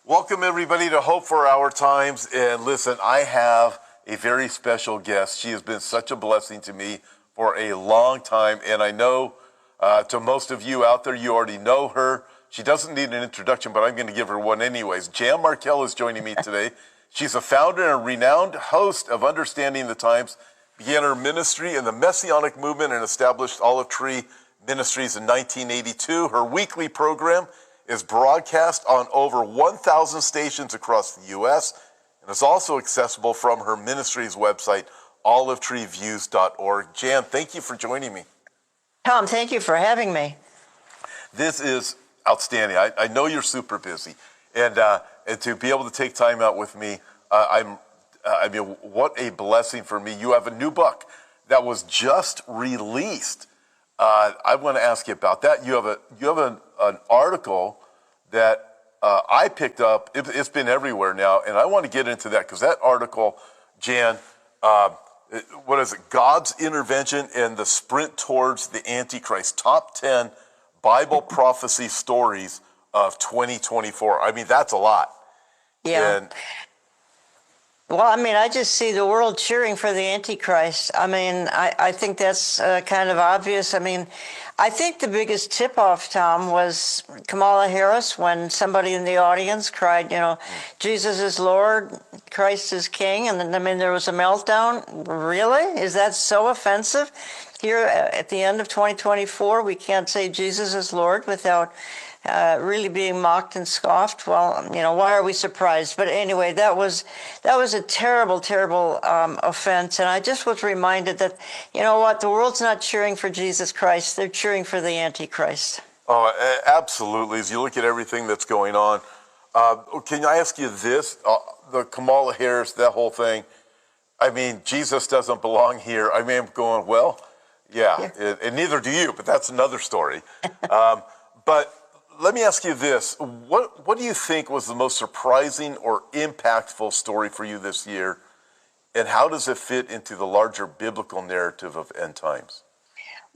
Welcome, everybody, to Hope for Our Times. And listen, I have a very special guest. She has been such a blessing to me for a long time. And I know to most of you out there, you already know her. She doesn't need an introduction, but I'm going to give her one anyways. Jan Markell is joining me today. She's a founder and a renowned host of Understanding the Times, began her ministry in the Messianic movement and established Olive Tree Ministries in 1982. Her weekly program is broadcast on over 1,000 stations across the U.S. and is also accessible from her ministry's website, olivetreeviews.org. Jan, thank you for joining me. Tom, thank you for having me. This is outstanding. I know you're super busy, and to be able to take time out with me, I mean, what a blessing for me. You have a new book that was just released. I want to ask you about that. You have an article that I picked up. It's been everywhere now, and I want to get into that because that article, Jan, what is it? God's Intervention and the Sprint Towards the Antichrist, Top 10 Bible Prophecy Stories of 2024. I mean, that's a lot. Yeah. And well, I mean, I just see the world cheering for the Antichrist. I mean, I think that's kind of obvious. I mean, I think the biggest tip-off, Tom, was Kamala Harris when somebody in the audience cried, Jesus is Lord, Christ is King. And then, I mean, there was a meltdown. Really? Is that so offensive? Here at the end of 2024, we can't say Jesus is Lord without really being mocked and scoffed. Well, why are we surprised? But anyway, that was a terrible, terrible offense. And I just was reminded that, the world's not cheering for Jesus Christ. They're cheering for the Antichrist. Oh, absolutely. As you look at everything that's going on, can I ask you this? The Kamala Harris, that whole thing, I mean, Jesus doesn't belong here. I mean, I'm going, well, yeah. And neither do you, but that's another story. But let me ask you this. What do you think was the most surprising or impactful story for you this year? And how does it fit into the larger biblical narrative of end times?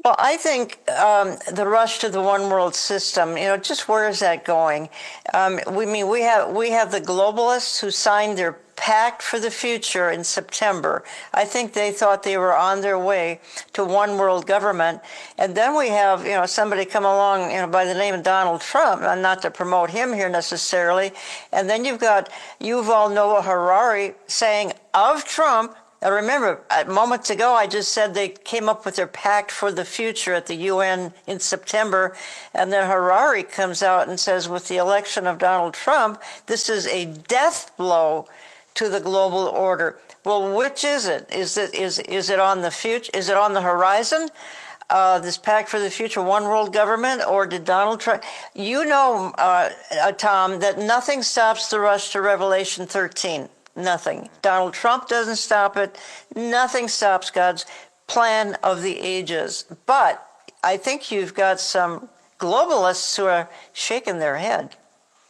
Well, I think the rush to the one world system, just where is that going? We have the globalists who signed their pact for the future in September. I think they thought they were on their way to one world government. And then we have, somebody come along, by the name of Donald Trump, and not to promote him here necessarily. And then you've got Yuval Noah Harari saying of Trump. Now remember, moments ago, I just said they came up with their pact for the future at the UN in September. And then Harari comes out and says, with the election of Donald Trump, this is a death blow to the global order. Well, which is it? Is it on the future? Is it on the horizon? This pact for the future, one world government, or did Donald Trump? Tom, that nothing stops the rush to Revelation 13. Nothing. Donald Trump doesn't stop it. Nothing stops God's plan of the ages. But I think you've got some globalists who are shaking their head.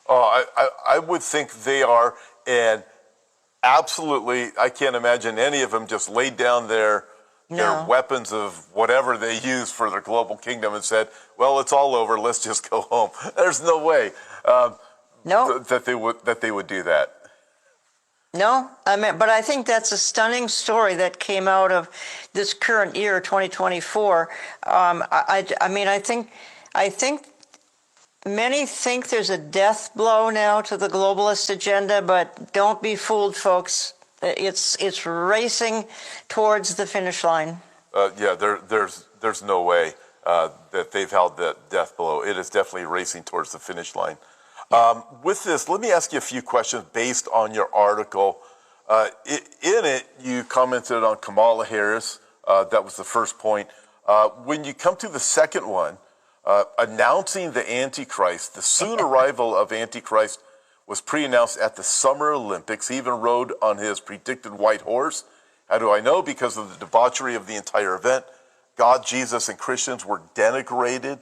Oh, I would think they are. And absolutely, I can't imagine any of them just laid down their weapons of whatever they use for their global kingdom and said, well, it's all over. Let's just go home. There's no way that they would do that. No, but I think that's a stunning story that came out of this current year, 2024. I think many think there's a death blow now to the globalist agenda, but don't be fooled, folks. It's racing towards the finish line. There's no way that they've held that death blow. It is definitely racing towards the finish line. With this, let me ask you a few questions based on your article. In it, you commented on Kamala Harris. That was the first point. When you come to the second one, announcing the Antichrist, the soon arrival of Antichrist was pre-announced at the Summer Olympics. He even rode on his predicted white horse. How do I know? Because of the debauchery of the entire event. God, Jesus, and Christians were denigrated.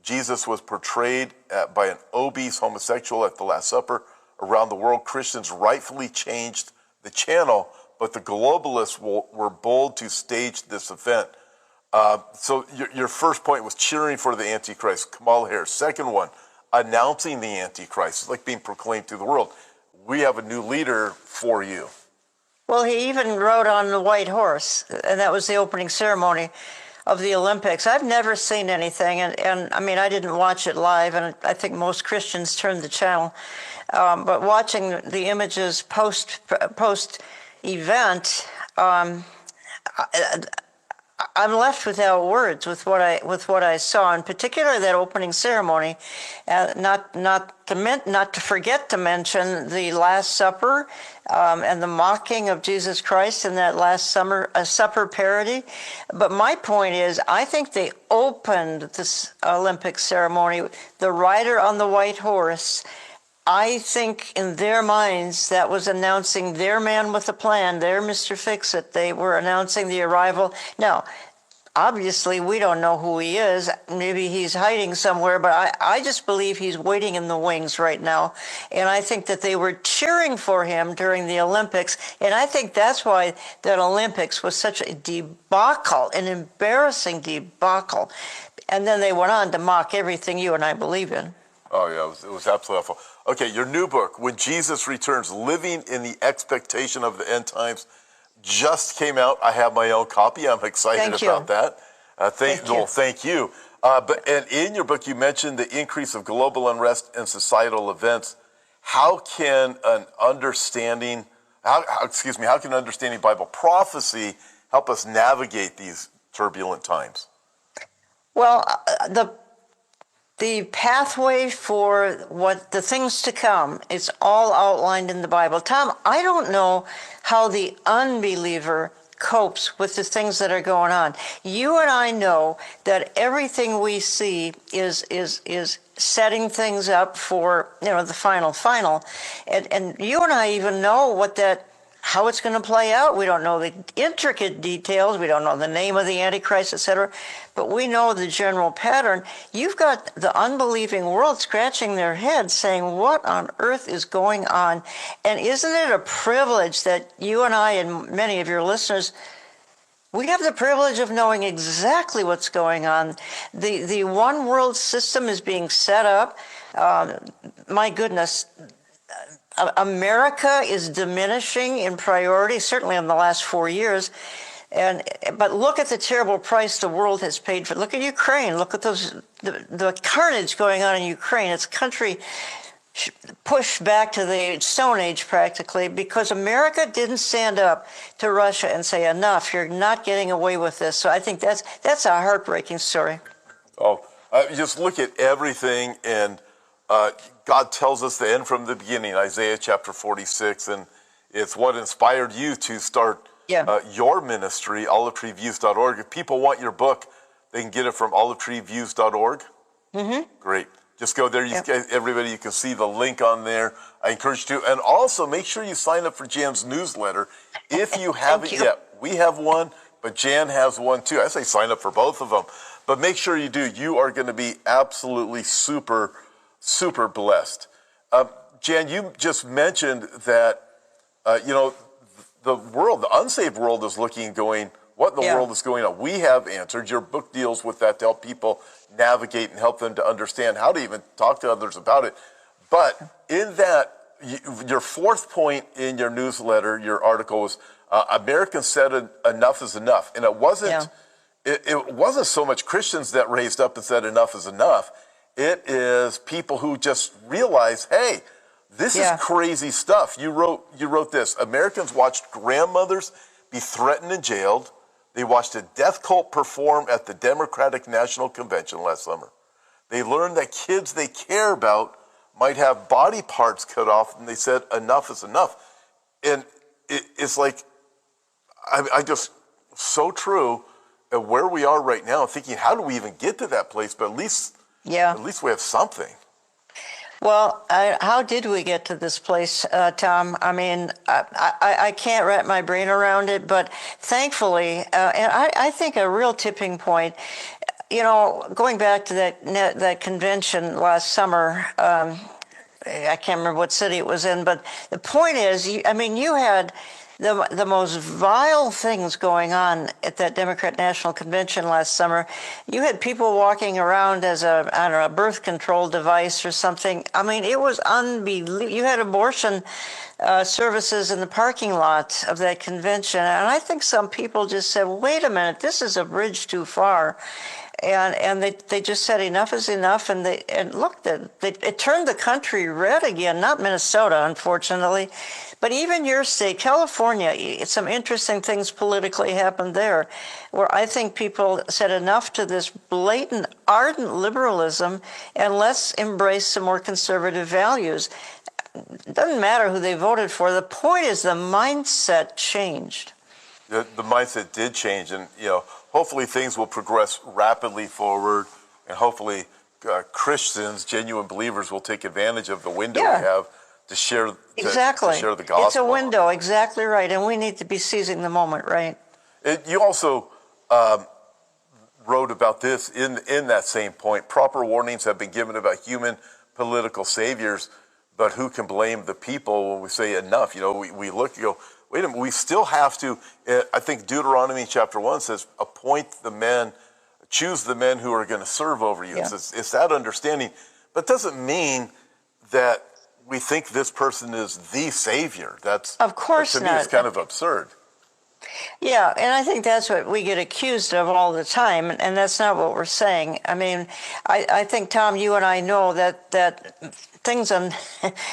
Jesus was portrayed by an obese homosexual at the Last Supper. Around the world, Christians rightfully changed the channel, but the globalists were bold to stage this event. So your first point was cheering for the Antichrist, Kamala Harris. Second one, announcing the Antichrist. It's like being proclaimed to the world. We have a new leader for you. Well, he even rode on the white horse, and that was the opening ceremony of the Olympics. I've never seen anything, and I mean, I didn't watch it live, and I think most Christians turned the channel. But watching the images post event, I'm left without words with what I saw, in particular that opening ceremony. Not to forget to mention the Last Supper and the mocking of Jesus Christ in that Last Supper parody. But my point is, I think they opened this Olympic ceremony, the rider on the white horse. I think in their minds that was announcing their man with a plan, their Mr. Fix-It. They were announcing the arrival. Now, obviously, we don't know who he is. Maybe he's hiding somewhere, but I just believe he's waiting in the wings right now. And I think that they were cheering for him during the Olympics. And I think that's why that Olympics was such a debacle, an embarrassing debacle. And then they went on to mock everything you and I believe in. Oh, yeah, it was absolutely awful. Okay, your new book, When Jesus Returns, Living in the Expectation of the End Times, just came out. I have my own copy. I'm excited about that. Thank you. And in your book, you mentioned the increase of global unrest and societal events. How can understanding Bible prophecy help us navigate these turbulent times? Well, the pathway for what the things to come, it's all outlined in the Bible. Tom, I don't know how the unbeliever copes with the things that are going on. You and I know that everything we see is setting things up for, the final. And you and I even know how it's going to play out. We don't know the intricate details. We don't know the name of the Antichrist, etc. But we know the general pattern. You've got the unbelieving world scratching their heads saying, what on earth is going on? And isn't it a privilege that you and I and many of your listeners, we have the privilege of knowing exactly what's going on. The one world system is being set up. My goodness, America is diminishing in priority, certainly in the last 4 years. But look at the terrible price the world has paid for. Look at Ukraine. Look at the carnage going on in Ukraine. It's a country pushed back to the Stone Age practically because America didn't stand up to Russia and say, enough, you're not getting away with this. So I think that's a heartbreaking story. Oh, just look at everything, and God tells us the end from the beginning, Isaiah chapter 46, and it's what inspired you to start your ministry, olivetreeviews.org. If people want your book, they can get it from olivetreeviews.org. Mm-hmm. Great. Just go there. Everybody, you can see the link on there. I encourage you to. And also, make sure you sign up for Jan's newsletter. If you haven't yet, we have one, but Jan has one too. I say sign up for both of them. But make sure you do. You are going to be absolutely super blessed. Jan, you just mentioned that, the world, the unsaved world is looking and going, what in the world is going on? We have answered. Your book deals with that to help people navigate and help them to understand how to even talk to others about it. But in that, your fourth point in your newsletter, your article was, Americans said enough is enough. And it wasn't, it wasn't so much Christians that raised up and said enough is enough. It is people who just realize, hey, this is crazy stuff. You wrote this. Americans watched grandmothers be threatened and jailed. They watched a death cult perform at the Democratic National Convention last summer. They learned that kids they care about might have body parts cut off, and they said enough is enough. And it's like, I just, so true at where we are right now, thinking, how do we even get to that place? But at least we have something. Well, how did we get to this place, Tom? I mean, I can't wrap my brain around it, but thankfully, and I think a real tipping point, going back to that convention last summer, I can't remember what city it was in, but the point is, you had the most vile things going on at that Democrat National Convention last summer. You had people walking around as a birth control device or something. I mean, it was unbelievable. You had abortion services in the parking lot of that convention. And I think some people just said, wait a minute, this is a bridge too far. And they just said enough is enough, and look, it turned the country red again. Not Minnesota, unfortunately, but even your state, California. Some interesting things politically happened there, where I think people said enough to this blatant, ardent liberalism, and let's embrace some more conservative values. It doesn't matter who they voted for. The point is the mindset changed. The mindset did change, and hopefully things will progress rapidly forward, and hopefully Christians, genuine believers, will take advantage of the window we have to share exactly. To share the gospel. It's a window, exactly right, and we need to be seizing the moment, right? You also wrote about this in that same point. Proper warnings have been given about human political saviors, but who can blame the people when we say enough? We look, you go, wait a minute, we still have to, I think Deuteronomy chapter 1 says, appoint the men, choose the men who are going to serve over you. Yeah. It's that understanding, but it doesn't mean that we think this person is the savior. Of course to not. me, it's kind of absurd. Yeah, and I think that's what we get accused of all the time, and that's not what we're saying. I mean, I think, Tom, you and I know that things in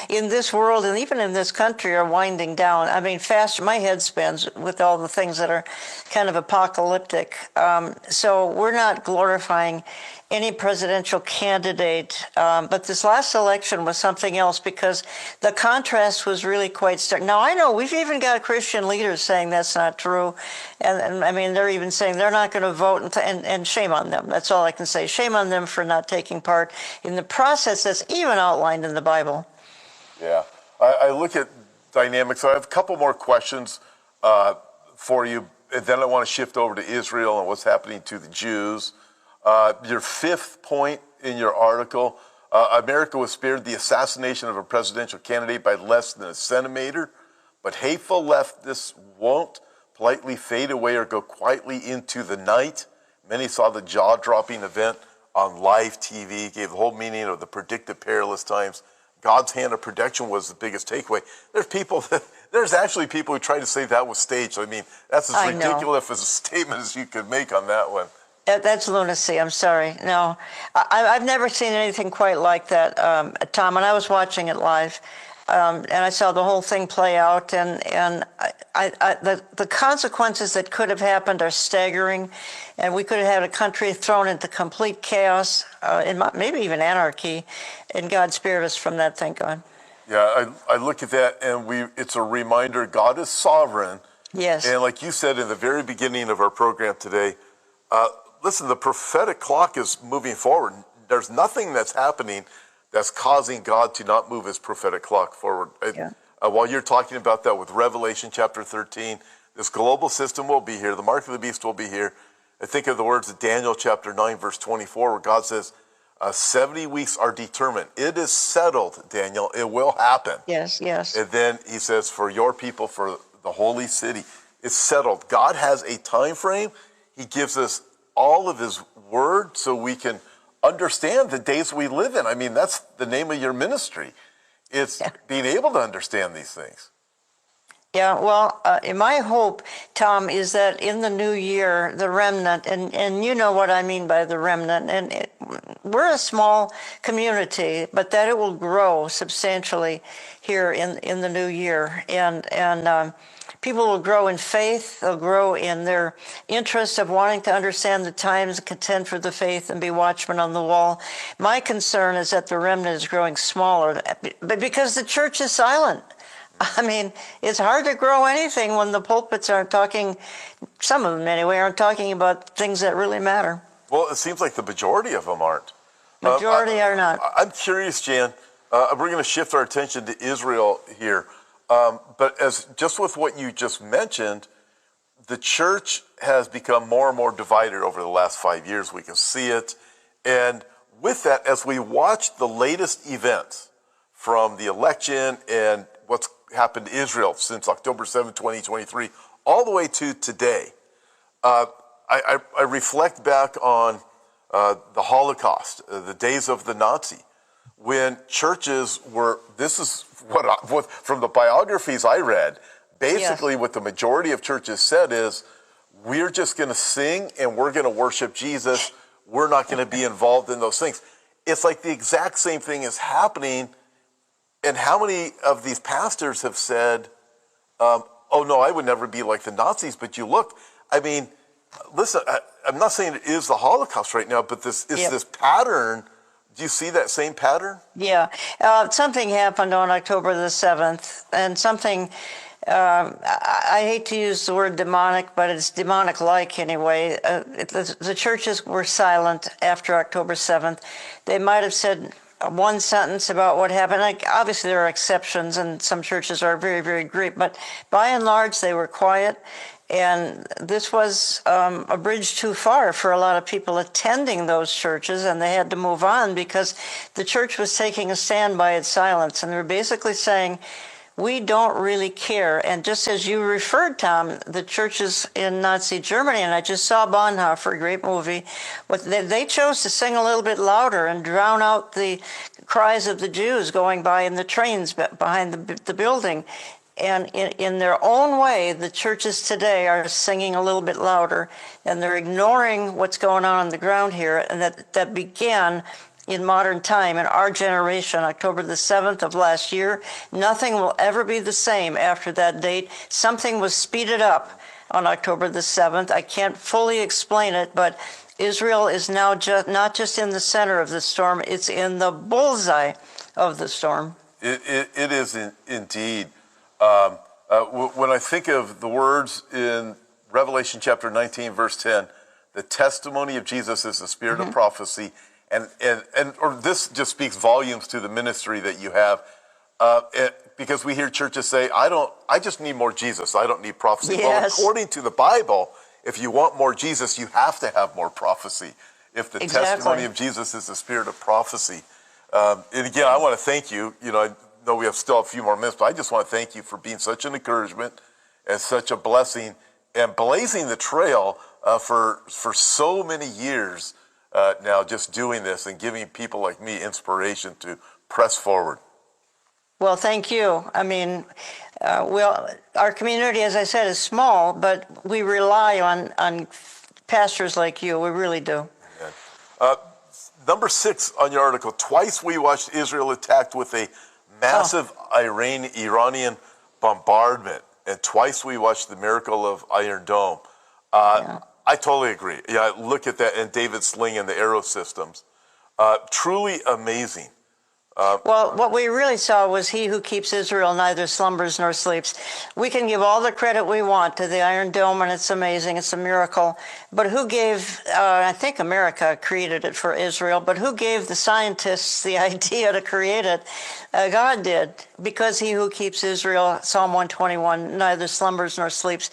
this world and even in this country are winding down. I mean, my head spins with all the things that are kind of apocalyptic. So we're not glorifying any presidential candidate, but this last election was something else because the contrast was really quite stark. Now, I know we've even got Christian leaders saying that's not true, and I mean, they're even saying they're not going to vote, and shame on them. That's all I can say. Shame on them for not taking part in the process that's even outlined in the Bible. Yeah, I look at dynamics. So I have a couple more questions for you, and then I want to shift over to Israel and what's happening to the Jews. Your fifth point in your article, America was spared the assassination of a presidential candidate by less than a centimeter, but hateful leftists won't politely fade away or go quietly into the night. Many saw the jaw-dropping event on live TV, gave the whole meaning of the predicted perilous times. God's hand of protection was the biggest takeaway. There's actually people who try to say that was staged. I mean, that's as ridiculous as a statement as you could make on that one. That's lunacy. I'm sorry. No, I've never seen anything quite like that, Tom. And I was watching it live, and I saw the whole thing play out. And the consequences that could have happened are staggering. And we could have had a country thrown into complete chaos, and maybe even anarchy. And God spared us from that, thank God. Yeah, I look at that, and it's a reminder God is sovereign. Yes. And like you said in the very beginning of our program today, listen, the prophetic clock is moving forward. There's nothing that's happening that's causing God to not move his prophetic clock forward. Yeah. While you're talking about that with Revelation chapter 13, this global system will be here. The mark of the beast will be here. I think of the words of Daniel chapter 9, verse 24, where God says, 70 weeks are determined. It is settled, Daniel. It will happen. Yes, yes. And then he says, for your people, for the holy city, it's settled. God has a time frame. He gives us all of his word so we can understand the days we live in. I mean, that's the name of your ministry. It's being able to understand these things. Yeah, well, my hope, Tom, is that in the new year, the remnant, and you know what I mean by the remnant, and we're a small community, but that it will grow substantially here in the new year. And people will grow in faith, they'll grow in their interest of wanting to understand the times, contend for the faith, and be watchmen on the wall. My concern is that the remnant is growing smaller, but because the church is silent. I mean, it's hard to grow anything when the pulpits aren't talking, some of them anyway, aren't talking about things that really matter. Well, it seems like the majority of them aren't. Majority are not. I'm curious, Jan, we're going to shift our attention to Israel here. But just with what you just mentioned, the church has become more and more divided over the last 5 years. We can see it. And with that, as we watch the latest events from the election and what's happened to Israel since October 7, 2023, all the way to today, I reflect back on the Holocaust, the days of the Nazi, when churches were, this is what from the biographies I read, basically what the majority of churches said is, we're just going to sing and we're going to worship Jesus. We're not going to be involved in those things. It's like the exact same thing is happening. And how many of these pastors have said, oh no, I would never be like the Nazis, but you look, I mean, listen, I'm not saying it is the Holocaust right now, but this is this pattern. Do you see that same pattern? Yeah. Something happened on October the 7th, and something, I hate to use the word demonic, but it's demonic-like anyway. The churches were silent after October 7th. They might have said one sentence about what happened. Like, obviously, there are exceptions, and some churches are very, very great, but by and large, they were quiet. And this was a bridge too far for a lot of people attending those churches, and they had to move on because the church was taking a stand by its silence. And they were basically saying, we don't really care. And just as you referred, Tom, the churches in Nazi Germany, and I just saw Bonhoeffer, a great movie, but they chose to sing a little bit louder and drown out the cries of the Jews going by in the trains behind the building. And in their own way, the churches today are singing a little bit louder, and they're ignoring what's going on the ground here, and that began in modern time, in our generation, October the 7th of last year. Nothing will ever be the same after that date. Something was speeded up on October the 7th. I can't fully explain it, but Israel is now not just in the center of the storm, it's in the bullseye of the storm. It is indeed. When I think of the words in Revelation chapter 19, verse 10, the testimony of Jesus is the spirit of prophecy, or this just speaks volumes to the ministry that you have, because we hear churches say, I just need more Jesus. I don't need prophecy. Yes. Well, according to the Bible, if you want more Jesus, you have to have more prophecy. If the testimony of Jesus is the spirit of prophecy. And again, I want to thank you. I know we still have a few more minutes, but I just want to thank you for being such an encouragement and such a blessing and blazing the trail for so many years now, just doing this and giving people like me inspiration to press forward. Well, thank you. I mean, our community, as I said, is small, but we rely on pastors like you. We really do. Number 6 on your article, twice we watched Israel attacked with a massive Iranian bombardment, and twice we watched the miracle of Iron Dome. I totally agree. Yeah, look at that, and David Sling and the arrow systems. Truly amazing. Well, what we really saw was he who keeps Israel neither slumbers nor sleeps. We can give all the credit we want to the Iron Dome, and it's amazing. It's a miracle. But who gave, I think America created it for Israel, but who gave the scientists the idea to create it? God did, because he who keeps Israel, Psalm 121, neither slumbers nor sleeps.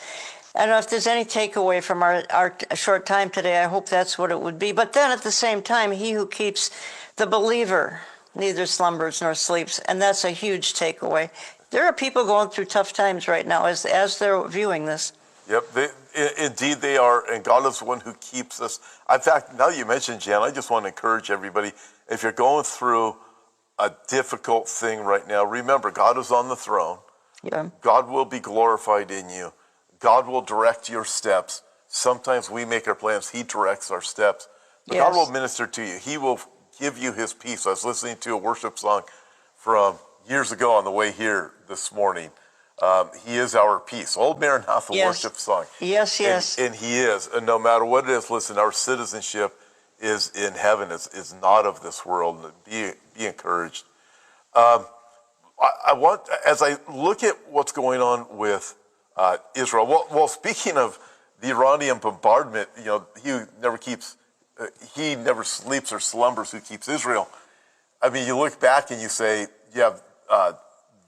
I don't know if there's any takeaway from our short time today. I hope that's what it would be. But then at the same time, he who keeps the believer neither slumbers nor sleeps, and that's a huge takeaway. There are people going through tough times right now as they're viewing this. Yep, indeed they are, and God is the one who keeps us. In fact, now you mentioned, Jan, I just want to encourage everybody, if you're going through a difficult thing right now, remember, God is on the throne. Yeah. God will be glorified in you. God will direct your steps. Sometimes we make our plans. He directs our steps. But God will minister to you. He will give you his peace. I was listening to a worship song from years ago on the way here this morning. He is our peace. Old Maranatha worship song. Yes. And he is. And no matter what it is, listen, our citizenship is in heaven. It's not of this world. Be encouraged. I want, as I look at what's going on with Israel, well, speaking of the Iranian bombardment, he never sleeps or slumbers who keeps Israel. I mean, you look back and you say, you have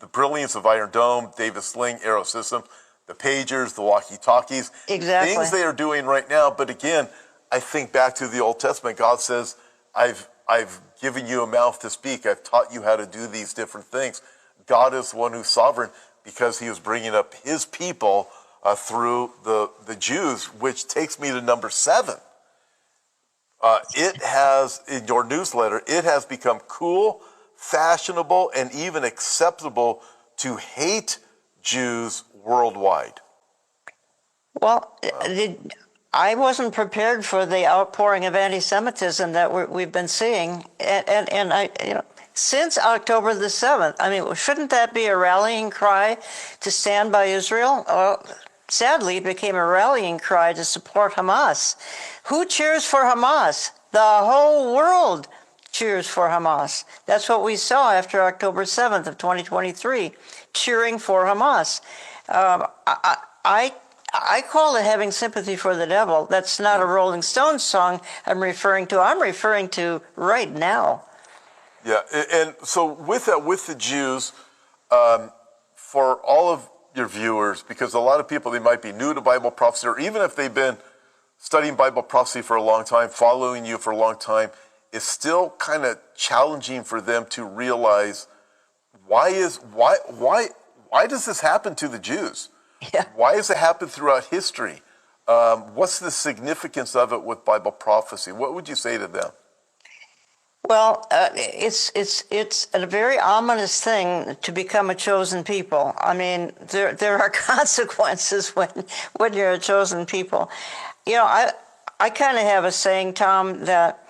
the brilliance of Iron Dome, David Sling, Arrow System, the pagers, the walkie-talkies, things they are doing right now. But again, I think back to the Old Testament. God says, I've given you a mouth to speak. I've taught you how to do these different things. God is the one who's sovereign. because he was bringing up his people through the Jews, which takes me to number 7. It has, in your newsletter, it has become cool, fashionable, and even acceptable to hate Jews worldwide. Well, I wasn't prepared for the outpouring of anti-Semitism that we've been seeing, and I, since October the 7th. I mean, shouldn't that be a rallying cry to stand by Israel? Sadly, it became a rallying cry to support Hamas. Who cheers for Hamas? The whole world cheers for Hamas. That's what we saw after October 7th of 2023, cheering for Hamas. I call it having sympathy for the devil. That's not a Rolling Stones song I'm referring to. I'm referring to right now. Yeah, and so with that, with the Jews, for all of your viewers, because a lot of people, they might be new to Bible prophecy, or even if they've been studying Bible prophecy for a long time, following you for a long time, it's still kind of challenging for them to realize why does this happen to the Jews? Yeah. Why has it happened throughout history? What's the significance of it with Bible prophecy? What would you say to them? Well, it's a very ominous thing to become a chosen people. I mean, there are consequences when you're a chosen people. I kind of have a saying, Tom, that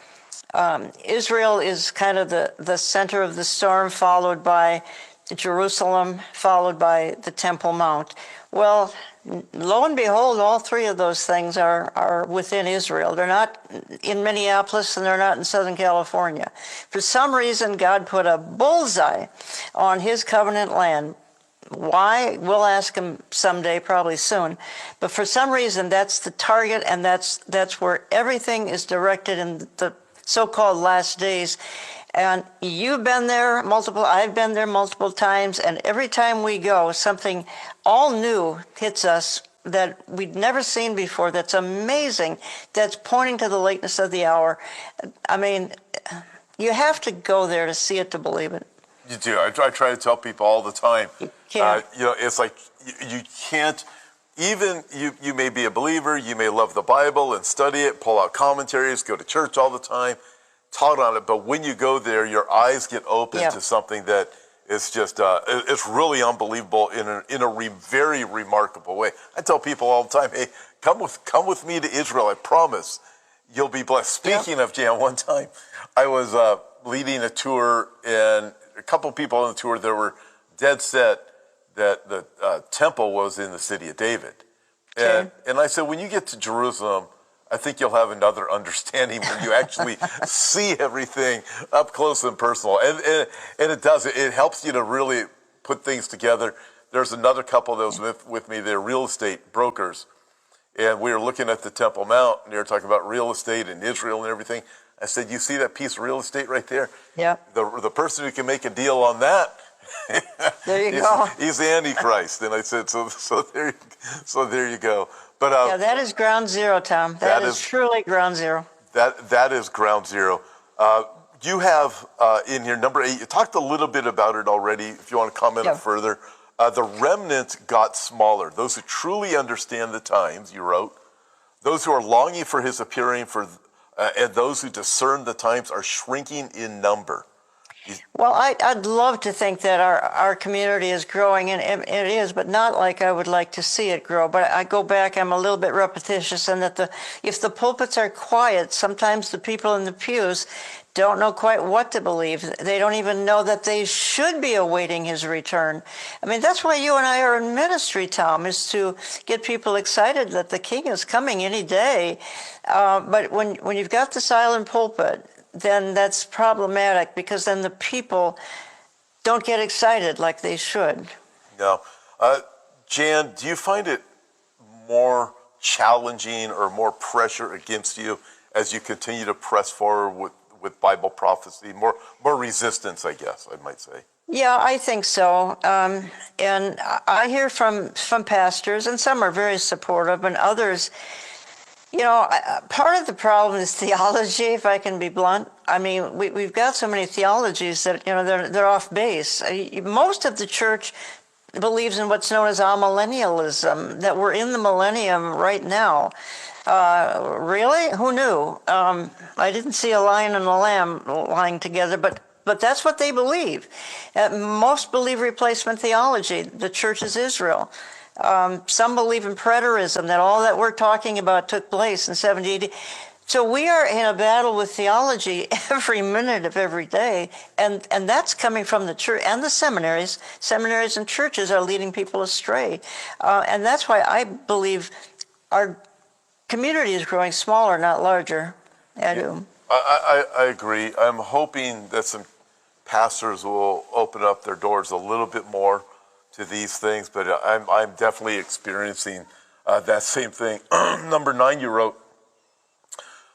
Israel is kind of the center of the storm, followed by Jerusalem, followed by the Temple Mount. Well, lo and behold, all 3 of those things are within Israel. They're not in Minneapolis and they're not in Southern California. For some reason, God put a bullseye on his covenant land. Why? We'll ask him someday, probably soon. But for some reason, that's the target, and that's where everything is directed in the so-called last days. And you've been there multiple, I've been there multiple times, and every time we go, something all new hits us that we'd never seen before, that's amazing, that's pointing to the lateness of the hour. I mean, you have to go there to see it, to believe it. You do. I try to tell people all the time. Can't. It's like you can't, even you may be a believer, you may love the Bible and study it, pull out commentaries, go to church all the time, taught on it, but when you go there, your eyes get open to something that is just, it's really unbelievable in a very remarkable way. I tell people all the time, hey, come with me to Israel. I promise you'll be blessed. Speaking of, Jan, one time I was leading a tour, and a couple of people on the tour that were dead set that the temple was in the city of David. And I said, when you get to Jerusalem, I think you'll have another understanding when you actually see everything up close and personal. And it does. It helps you to really put things together. There's another couple that was with me. They're real estate brokers. And we were looking at the Temple Mount, and they were talking about real estate in Israel and everything. I said, you see that piece of real estate right there? Yeah. The person who can make a deal on that, there you go. He's the Antichrist. And I said, so there you go. But yeah, that is ground zero, Tom. That is truly ground zero. That is ground zero. You have in here number 8. You talked a little bit about it already. If you want to comment further, the remnant got smaller. Those who truly understand the times, you wrote, those who are longing for his appearing, and those who discern the times are shrinking in number. Well, I'd love to think that our community is growing, and it is, but not like I would like to see it grow. But I go back, I'm a little bit repetitious, and that if the pulpits are quiet, sometimes the people in the pews don't know quite what to believe. They don't even know that they should be awaiting his return. I mean, that's why you and I are in ministry, Tom, is to get people excited that the king is coming any day. But when you've got the silent pulpit, then that's problematic, because then the people don't get excited like they should. No. Jan, do you find it more challenging or more pressure against you as you continue to press forward with Bible prophecy? More resistance, I guess I might say. Yeah, I think so. And I hear from pastors, and some are very supportive, and others, part of the problem is theology, if I can be blunt. I mean, we've got so many theologies that, they're off base. Most of the church believes in what's known as amillennialism, that we're in the millennium right now. Really? Who knew? I didn't see a lion and a lamb lying together, but that's what they believe. Most believe replacement theology. The church is Israel. Some believe in preterism, that all that we're talking about took place in 70 AD. So we are in a battle with theology every minute of every day, and that's coming from the church and the seminaries. Seminaries and churches are leading people astray, and that's why I believe our community is growing smaller, not larger. I do. I agree. I'm hoping that some pastors will open up their doors a little bit more to these things, but I'm definitely experiencing that same thing. Number 9, you wrote,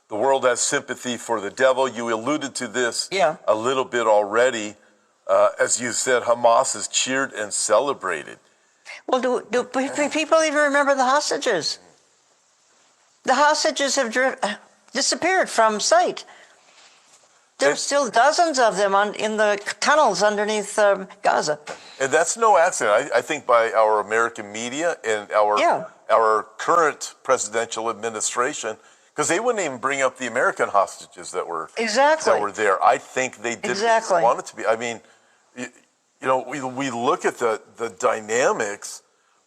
the world has sympathy for the devil. You alluded to this a little bit already. As you said, Hamas is cheered and celebrated. Well, do people even remember the hostages? The hostages have disappeared from sight. There's still dozens of them in the tunnels underneath Gaza. And that's no accident. I think by our American media and our current presidential administration, because they wouldn't even bring up the American hostages that were there. I think they didn't want it to be. I mean, we look at the dynamics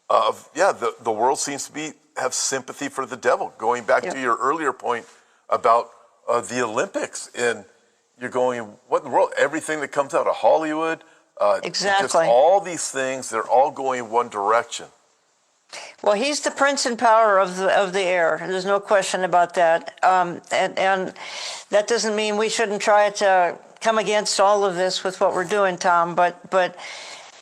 of the world seems to have sympathy for the devil. Going back to your earlier point about the Olympics, and you're going, what in the world? Everything that comes out of Hollywood, just all these things, they're all going one direction. Well, he's the prince and power of the air. There's no question about that. And that doesn't mean we shouldn't try to come against all of this with what we're doing, Tom. But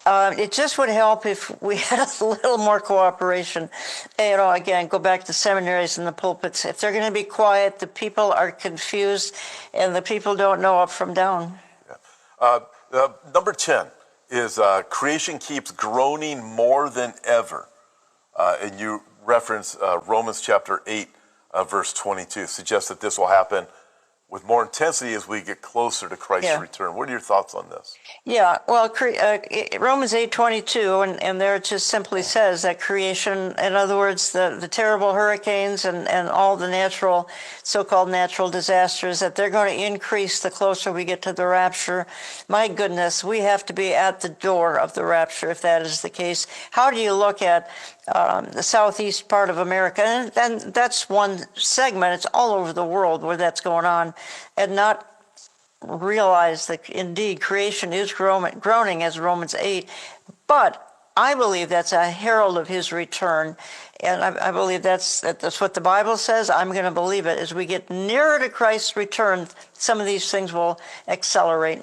it just would help if we had a little more cooperation. Again, go back to seminaries and the pulpits. If they're going to be quiet, the people are confused, and the people don't know up from down. Number 10 is creation keeps groaning more than ever. And you reference Romans chapter 8, verse 22, suggests that this will happen with more intensity as we get closer to Christ's return. What are your thoughts on this? Yeah, well, Romans 8:22, and there it just simply says that creation, in other words, the terrible hurricanes and all the so-called natural disasters, that they're going to increase the closer we get to the rapture. My goodness, we have to be at the door of the rapture if that is the case. How do you look at the southeast part of America, and that's one segment, it's all over the world where that's going on, and not realize that indeed creation is groaning as Romans 8, but I believe that's a herald of his return, and I believe that's what the Bible says. I'm going to believe it. As we get nearer to Christ's return, some of these things will accelerate.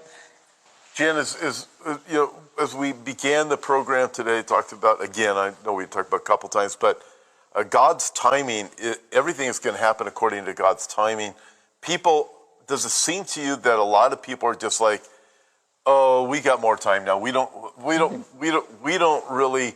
Jen, as we began the program today, talked about, again, I know we talked about a couple times, but God's timing, everything is going to happen according to God's timing. Does it seem to you that a lot of people are just like, oh, we got more time now. We don't really,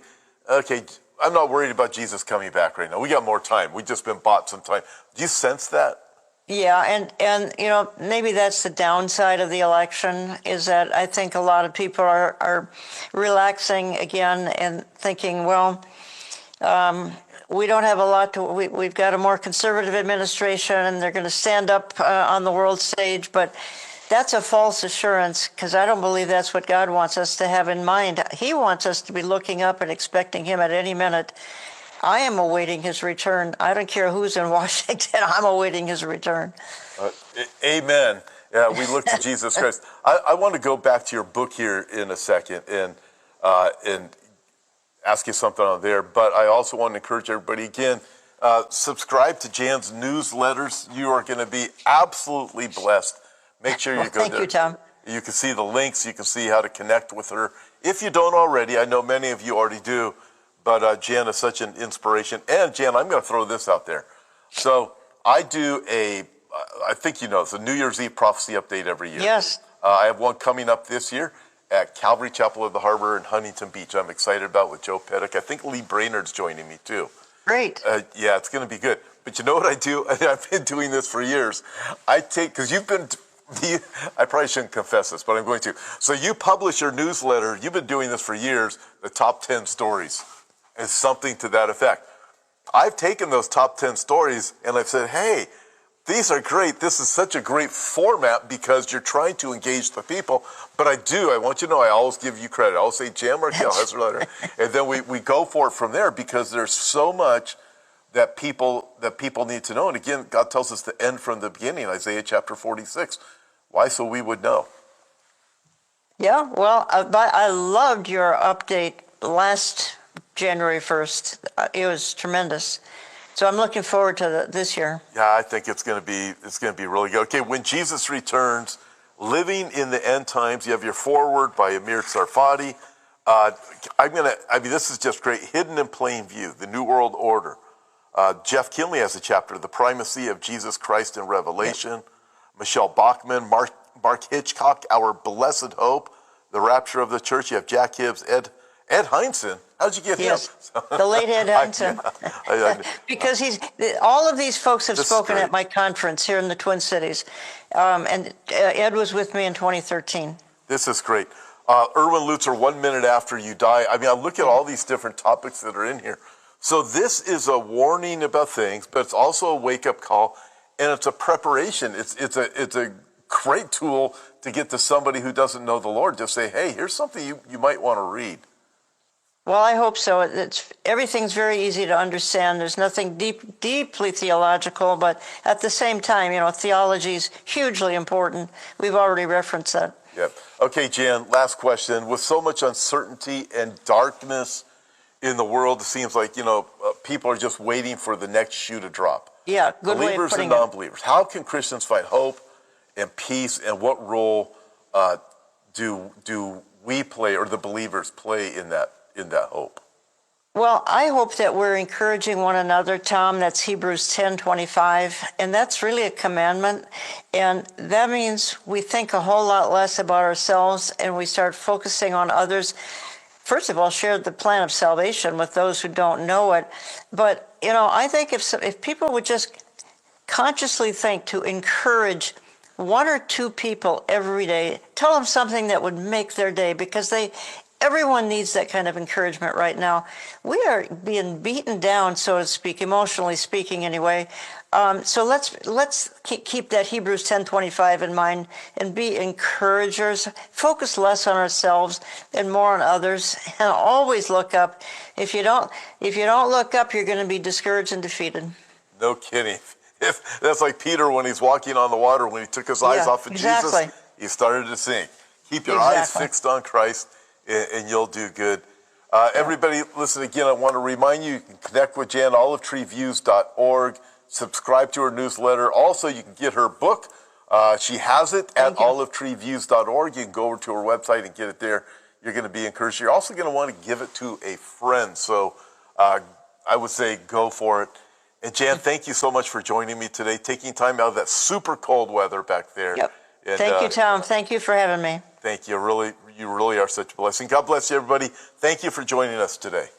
okay, I'm not worried about Jesus coming back right now. We got more time. We've just been bought some time. Do you sense that? Yeah, and maybe that's the downside of the election, is that I think a lot of people are relaxing again and thinking, well, we don't have a lot we've got a more conservative administration and they're going to stand up on the world stage, but that's a false assurance, because I don't believe that's what God wants us to have in mind. He wants us to be looking up and expecting him at any minute. I am awaiting his return. I don't care who's in Washington. I'm awaiting his return. Amen. Yeah, we look to Jesus Christ. I want to go back to your book here in a second and ask you something on there. But I also want to encourage everybody, again, subscribe to Jan's newsletters. You are going to be absolutely blessed. Make sure you go there. Thank you, Tom. You can see the links. You can see how to connect with her. If you don't already, I know many of you already do. But Jan is such an inspiration. And Jan, I'm going to throw this out there. So I do I think you know, it's a New Year's Eve prophecy update every year. Yes. I have one coming up this year at Calvary Chapel of the Harbor in Huntington Beach. I'm excited about with Joe Pettick. I think Lee Brainerd's joining me too. Great. Yeah, it's going to be good. But you know what I do? I've been doing this for years. Because you've been I probably shouldn't confess this, but I'm going to. So you publish your newsletter. You've been doing this for years, the top 10 stories, and something to that effect. I've taken those top 10 stories and I've said, hey, these are great. This is such a great format because you're trying to engage the people. But I want you to know, I always give you credit. I always say, Jan Markell has her letter. And then we go for it from there because there's so much that people need to know. And again, God tells us to end from the beginning, Isaiah chapter 46. Why? So we would know. Yeah, well, I loved your update last January 1st. It was tremendous. So I'm looking forward to this year. Yeah, I think it's going to be really good. Okay, when Jesus returns, living in the end times. You have your foreword by Amir Tsarfati. This is just great. Hidden in plain view, the New World Order. Jeff Kinley has a chapter, The Primacy of Jesus Christ in Revelation. Yep. Michelle Bachman, Mark Hitchcock, Our Blessed Hope, The Rapture of the Church. You have Jack Hibbs, Ed Hindson. How'd you get him? The late Ed Hindson. Because all of these folks have spoken at my conference here in the Twin Cities. And Ed was with me in 2013. This is great. Erwin Lutzer, 1 minute after you die. I look at all these different topics that are in here. So this is a warning about things, but it's also a wake-up call, and it's a preparation. It's a great tool to get to somebody who doesn't know the Lord. Just say, hey, here's something you might want to read. Well, I hope so. Everything's very easy to understand. There's nothing deeply theological, but at the same time, theology is hugely important. We've already referenced that. Yep. Okay, Jan, last question. With so much uncertainty and darkness in the world, it seems like, people are just waiting for the next shoe to drop. Yeah, good way of Believers putting and non-believers. How can Christians find hope and peace, and what role do we play, or the believers play in that hope? Well, I hope that we're encouraging one another, Tom. That's Hebrews 10:25, and that's really a commandment. And that means we think a whole lot less about ourselves and we start focusing on others. First of all, share the plan of salvation with those who don't know it. But, I think if people would just consciously think to encourage one or two people every day, tell them something that would make their day, because everyone needs that kind of encouragement right now. We are being beaten down, so to speak, emotionally speaking anyway. So let's keep that Hebrews 10:25 in mind and be encouragers. Focus less on ourselves and more on others, and always look up. If you don't look up, you're going to be discouraged and defeated. No kidding. That's like Peter when he's walking on the water. When he took his eyes off of Jesus, he started to sink. Keep your eyes fixed on Christ, and you'll do good. Everybody, listen again. I want to remind you can connect with Jan, olivetreeviews.org. Subscribe to her newsletter. Also, you can get her book. She has it at olivetreeviews.org. You can go over to her website and get it there. You're going to be encouraged. You're also going to want to give it to a friend. So I would say go for it. And Jan, thank you so much for joining me today, taking time out of that super cold weather back there. Yep. And, thank you, Tom. Thank you for having me. Thank you. You really are such a blessing. God bless you, everybody. Thank you for joining us today.